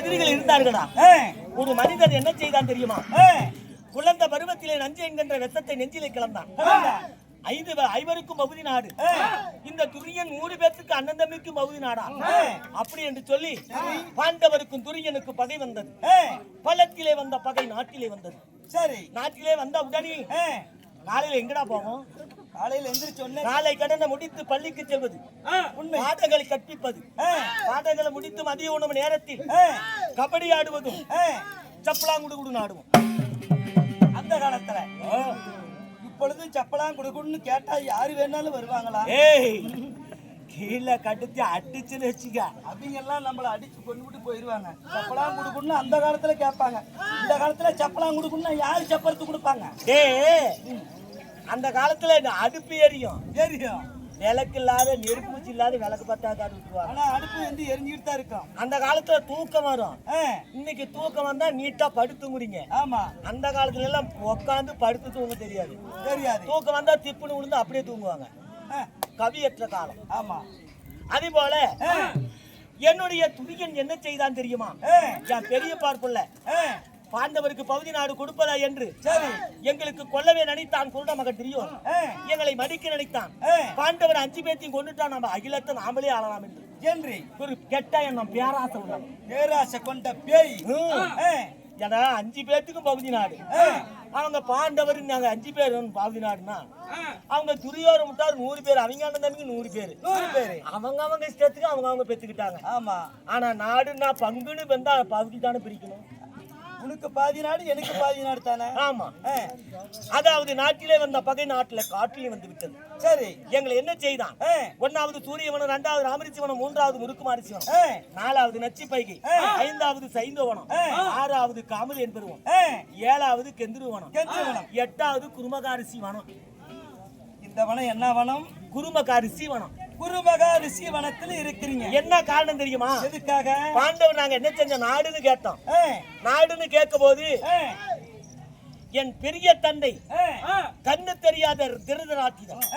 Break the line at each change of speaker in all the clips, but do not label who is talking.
எதிரிகள் இருந்தார்களா? ஒரு மனிதன் என்ன செய்தான் தெரியுமா? குழந்தை பருவத்திலே நஞ்சு என்கின்ற விஷத்தை நெஞ்சிலே கிளந்தான். ஐவருக்கும் பகுதி நாடு. இந்த துரியன் 100 பேருக்கு அண்ணன் தம்பிக்கும் பகுதி நாடா? அப்படி என்று சொல்லி பாண்டவருக்கும் துரியனுக்கு பகை வந்தது. பலத்திலே வந்த பகை நாட்டிலே வந்தது. சரி, நாட்டிலே வந்த உடனே காலையில எங்கடா போவோம்? காலையில எந்திரிச்சோன்னே காலை கடனை முடித்து பள்ளிக்கு செல்வது, பாடங்களை கற்பிப்பது, பாடங்களை முடித்து மதிய உணவு நேரத்தில் கபடி ஆடுவதும் சப்பலாங்குடு ஆடுவோம். அந்த காலத்துல இப்பொழுதும் சப்பலாம் குடுக்குன்னு கேட்டா யாரு வேணாலும் வருவாங்களா? கீழே கட்டுச்சு அடிச்சுன்னு வச்சுக்க, அவங்க எல்லாம் நம்மள அடிச்சு கொண்டு விட்டு போயிருவாங்க. சப்பலாம் குடுக்கணும்னு அந்த காலத்துல கேட்பாங்க. இந்த காலத்துல சப்பலாம் குடுக்கணும்னா யாரு சப்பரத்து கொடுப்பாங்க? அந்த காலத்துல அடுப்பு எரியும், விளக்கு இல்லாத நெருப்பு வச்சு இல்லாத விளக்கு பத்தா காட்டு விட்டுருவாங்க. ஆனா அடுப்பு வந்து எரிஞ்சுட்டு தான் இருக்கும். அந்த காலத்துல தூக்கம் வரும். இன்னைக்கு தூக்கம் வந்தா நீட்டா படுத்து முடிங்க. ஆமா, அந்த காலத்துல எல்லாம் உட்காந்து படுத்து தூங்க தெரியாது. தூக்கம் வந்தா திப்புன்னு விழுந்து அப்படியே தூங்குவாங்க. கவியற்ற காலம். ஆமா, அதே போல என்னுடைய துரியன் என்ன செய்தான் தெரியுமா? என் பெரிய பார்ப்புள்ள பாண்டவருக்கு பகுதி நாடு கொடுப்பதா என்று எங்களுக்கு கொல்லவே நினைத்தான். குருட மகன் தெரியும், எங்களை மடிக்க நினைத்தான். பாண்டவர் 5 பேர்த்தையும் கொண்டுட்டான். நம்ம அகிலத்தை நாமளே ஆளலாம் என்று ஒரு கெட்ட எண்ணம், பேராசை கொண்ட பேய். ஏன்னா 5 பேர்த்துக்கும் பகுதி நாடு. அவங்க பாண்டவர் நாங்க 5 பேர் பகுதி நாடுனா, அவங்க துரியோரம் விட்டாரு 100 பேர், அவங்க அண்ணன் தம்பிக்கு 100 பேர். அவங்க இஷ்டத்துக்கு அவங்க பெற்றுக்கிட்டாங்க. ஆமா, ஆனா நாடுன்னா பங்குன்னு வந்தா பகுதி தானே பிரிக்கணும். உனக்கு பாதி நாடு, எனக்கு பாதி நாடு தானே. ஆமா, அதாவது நாட்டிலே வந்த பகை நாட்டில காட்டிலே வந்து விட்டது. சரி, எங்களை என்ன செய்தான்? 1வது சூரியவனம், 2வது ராமரிசிவனம், 3வது முருக்குமாரிசிவனம், 4வது நச்சி பைகை, 5வது சைந்தவனம், 6வது காமது என்பருவம், 7வது கெந்திருவனம், 8வது குருமகாரிசி வனம். இந்த வனம் என்ன வனம்? குருமகாரிசி வனம். குருமகாரிசி வனத்தில் இருக்கிறீங்க. என்ன காரணம் தெரியுமா? எதுக்காக? பாண்டவர் நாங்க என்ன செஞ்ச நாடுன்னு கேட்டோம். நாடுன்னு கேட்க போது என் பெரிய தந்தை கண்ணு தெரியாத திருதராட்டினர்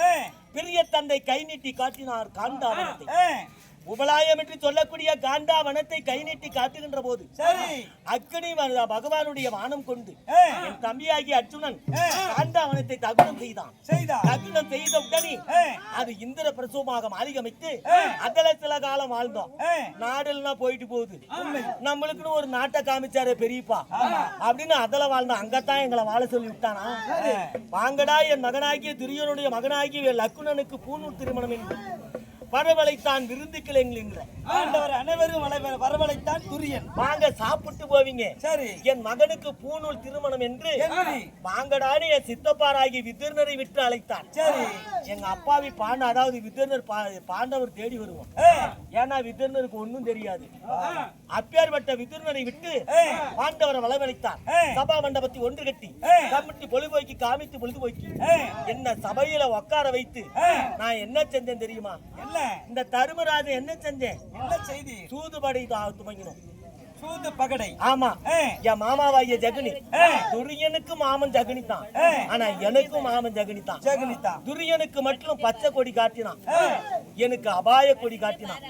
பெரிய தந்தை கை நீட்டி காட்டினார் காண்டாவனத்தை. உபலாயம் என்று சொல்லக்கூடிய காண்டாவனத்தை கை நீட்டி காட்டுகின்ற போது அக்னி பகவானுடைய வானம் கொண்டு என் தம்பியாகி அர்ஜுனன் காண்டாவனத்தை தகுனம் செய்தான். தகுனம் செய்த உடனே அது இந்திர பிரசவமாக மாளிகமைத்து அதுல சில காலம் வாழ்ந்தோம். நாடுலாம் போயிட்டு போகுது, நம்மளுக்குன்னு ஒரு நாட்டை காமிச்சாரு பெரியப்பா அப்படின்னு அதுல வாழ்ந்தோம். அங்கத்தான் எங்களை வாழ சொல்லி விட்டானா? வாங்கடா என் மகனாகிய துரியனுடைய மகனாகிய லக்குனனுக்கு பூணூர் திருமணம் என்று வரவழைத்தான் விருந்துக்கள் என்கிற அனைவரும் வரவழைத்தான் துரியன். வாங்க சாப்பிட்டு போவீங்க. சரி, என் மகனுக்கு பூணூல் திருமணம் என்று வாங்கடான்னு என் சித்தப்பாராகி விதுரனரை விட்டு அழைத்தான். சரி, எங்க அப்பாவி அதாவது விதுரனர் பாண்டவர் தேடி வருவோம். ஏன்னா விதுரனருக்கு ஒன்னும் தெரியாது. அப்பேற்பட்ட விதுரனரை விட்டு பாண்டவரை வரவழைத்தான். சபா மண்டபத்தை ஒன்று கட்டி கமிட்டி பொழுதுபோக்கி காமித்து பொழுதுபோக்கி என்ன சபையில உட்கார வைத்து நான் என்ன செஞ்சேன் தெரியுமா? இந்த தர்மராஜன் என்ன செஞ்சேன்? என்ன செய்தி? சூதுபடை துவங்கினோம். சூது பகடை. ஆமா, என் மாமாவாகிய ஜெகனி துரியனுக்கு மாமன் ஜெகனி தான். ஆனா எனக்கும் மாமன் ஜெகனி தான். துரியனுக்கு மட்டும் பச்சை கொடி காட்டினான், எனக்கு அபாய கொடி காட்டினான்.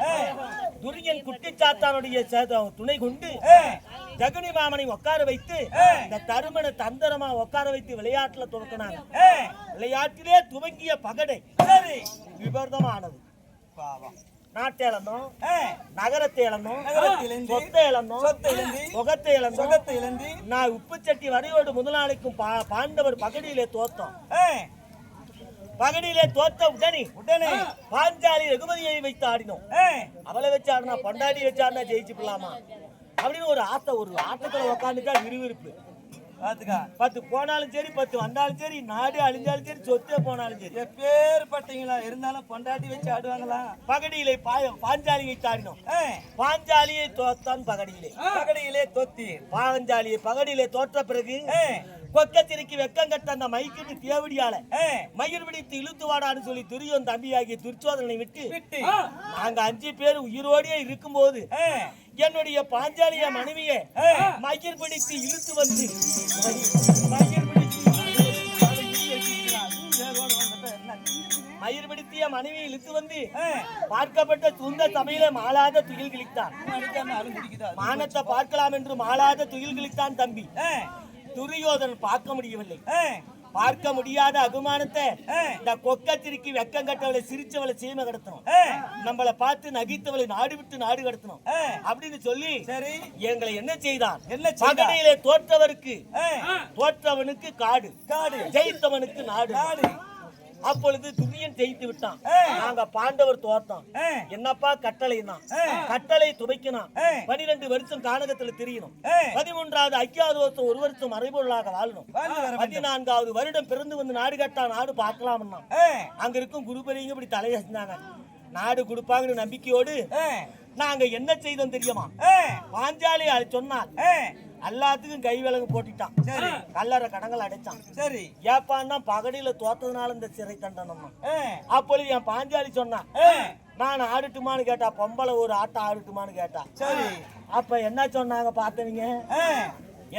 துரியன் குட்டிச்சாத்தானுடைய துணை கொண்டு ஜெகனி மாமனை உட்கார வைத்து இந்த தருமனை தந்திரமா உட்கார வைத்து விளையாட்டுல துவக்கினாங்க. விளையாட்டிலே துவங்கிய பகடை விபரீதமானது. நாட்டை இழந்தோம், நகரத்தை இழந்தோம், சொத்தை இழந்தோம், முகத்தை இழந்தோம். நான் உப்பு சட்டி வரையோடு முதலாளிக்கும் பாண்டவர் பகடியிலே தோத்தோம். பகடியிலே தோத்த உடனே பாஞ்சாலி ரகுமதியை வைத்து ஆடினோம். அவளை வச்சு ஆடினா பொண்டாடி வச்சு ஆடினா ஜெயிச்சு போடலாமா அப்படின்னு ஒரு ஆசை. ஒரு ஆட்டத்துல உட்காந்துட்டா விறுவிறுப்பு. 10 போனாலும் சரி, 10 வந்தாலும் சரி, நாடு அழிஞ்சாலும் சரி, சொத்தே போனாலும் சரி, எப்பேற்பட்டீங்களா இருந்தாலும் பொண்டாட்டி வச்சு ஆடுவாங்களா? பகடியிலே பாஞ்சாலி வைத்து ஆடினோம். பாஞ்சாலியை தோத்தான் பகடியிலே தோத்தி பாஞ்சாலியை பகடியிலே தோற்ற பிறகு கொக்கத்திற்கு வெக்கம் கட்ட அந்த மைக்கிட்டு தேவடியால மயிர் பிடித்து இழுத்து வாடான்னு சொல்லி துரியோன் தம்பியாகிய துர்ச்சோதனை விட்டு நாங்க 5 பேர் உயிரோடியே இருக்கும் போது என்னுடைய பாஞ்சாலிய மனைவியை மயிர் பிடித்து இழுத்து வந்து மயிர் பிடித்திய மனைவியை இழுத்து வந்து பார்க்கப்பட்ட துந்த சபையில மாளாத துயில் கிழித்தான். மானத்தை பார்க்கலாம் என்று மாளாத துயில் கிழித்தான் தம்பி. துரியோதனன் பார்க்க முடியவில்லை. பார்க்க முடியாத அகுமானத்தை இந்த கொக்கத்திற்கு வெக்கம் கட்டவளை சிரிச்சவளை சீமை கடத்தணும், நம்மளை பார்த்து நகித்தவளை நாடு விட்டு நாடு கடத்தணும் அப்படின்னு சொல்லி எங்களை என்ன செய்தான்? பகடையிலே தோற்றவனுக்கு காடு, ஜெயித்தவனுக்கு நாடு. அப்பொழுது துரியன் ஜெயித்து விட்டான். நாங்க பாண்டவர் தோற்றோம். என்னப்பா கட்டளை தான், கட்டளை துவைக்கணும். 12 வருஷம் கானகத்துல தெரியணும். 13வது ஐக்கியாவது வருஷம் 1 வருஷம் மறைபொருளாக வாழணும். 14வது வருடம் பிறந்து வந்து நாடு கட்டா நாடு பார்க்கலாம்னா அங்க இருக்கும் குருபரிங்க இப்படி தலையசிந்தாங்க. நாடு கொடுப்பாங்கன்னு நம்பிக்கையோடு நாங்க என்ன செய்தோம் தெரியுமா? பாஞ்சாலி சொன்னால் எல்லாத்துக்கும் கை விலங்கு போட்டுட்டான். கல்லற கடங்கள் அடைச்சான். சரி ஏப்பான்னா பகடியில தோத்ததுனால இந்த சிறை தண்டனம். அப்பொழுது என் பாஞ்சாலி சொன்னான், நான் ஆடட்டுமான்னு கேட்டா, பொம்பளை ஒரு ஆட்டம் ஆடட்டுமான்னு கேட்டா. சரி அப்ப என்ன சொன்னாங்க பார்த்தவங்க?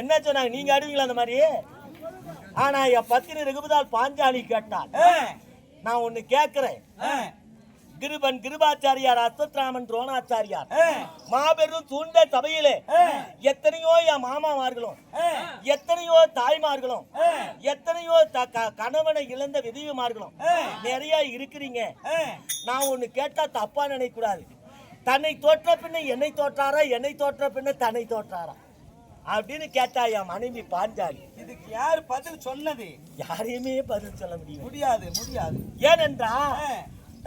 என்ன சொன்னாங்க? நீங்க ஆடுவீங்களா அந்த மாதிரி? ஆனா என் பத்தினி ரகுபதால் பாஞ்சாலி கேட்டால், நான் ஒண்ணு கேட்கிறேன். கிருபன் கிருபாச்சாரியார், அஸ்வத்ராமன் துரோணாச்சாரியார் மாபெரும் சூழ்ந்த சபையிலே எத்தனையோ என் மாமாமார்களும் எத்தனையோ தாய்மார்களும் எத்தனையோ கணவனை இழந்த விதவிமார்களும் நிறைய இருக்கிறீங்க. நான் ஒண்ணு கேட்டா தப்பா நினைக்க கூடாது. தன்னை தோற்ற பின்ன என்னை தோற்றாரா, என்னை தோற்ற பின்ன தன்னை தோற்றாரா அப்படின்னு கேட்டா என் மனைவி பாஞ்சாலி. இதுக்கு யாரு பதில் சொன்னது? யாரையுமே பதில் சொல்ல முடியாது. ஏனென்றா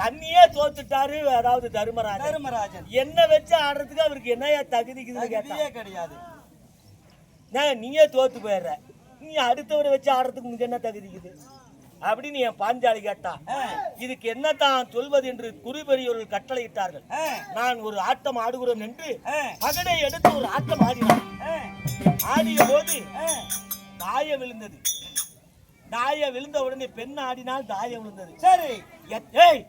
தண்ணியே தோத்துட்டாரு. அதாவது தர்மராஜன் என்ன வச்சு ஆடுறதுக்கு அவருக்கு என்னையா தகுதிக்குது கிடையாது. நீயே தோத்து போயிடுற, நீ அடுத்தவரை வச்சு ஆடுறதுக்கு உனக்கு என்ன தகுதிக்குது அப்படின்னு என் பாஞ்சாலி கேட்டா. இதுக்கு என்னத்தான் சொல்வது என்று குருபெரியவர்கள் கட்டளையிட்டார்கள். நான் ஒரு ஆட்டம் ஆடுகிறோம் என்று பகடை எடுத்து ஒரு ஆட்டம் ஆடினான். ஆடிய போது தாய விழுந்தது. தாய விழுந்த உடனே பெண் ஆடினால் தாய விழுந்தது. சரி ஏய்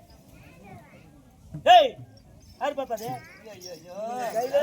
யார் பாப்பாதே?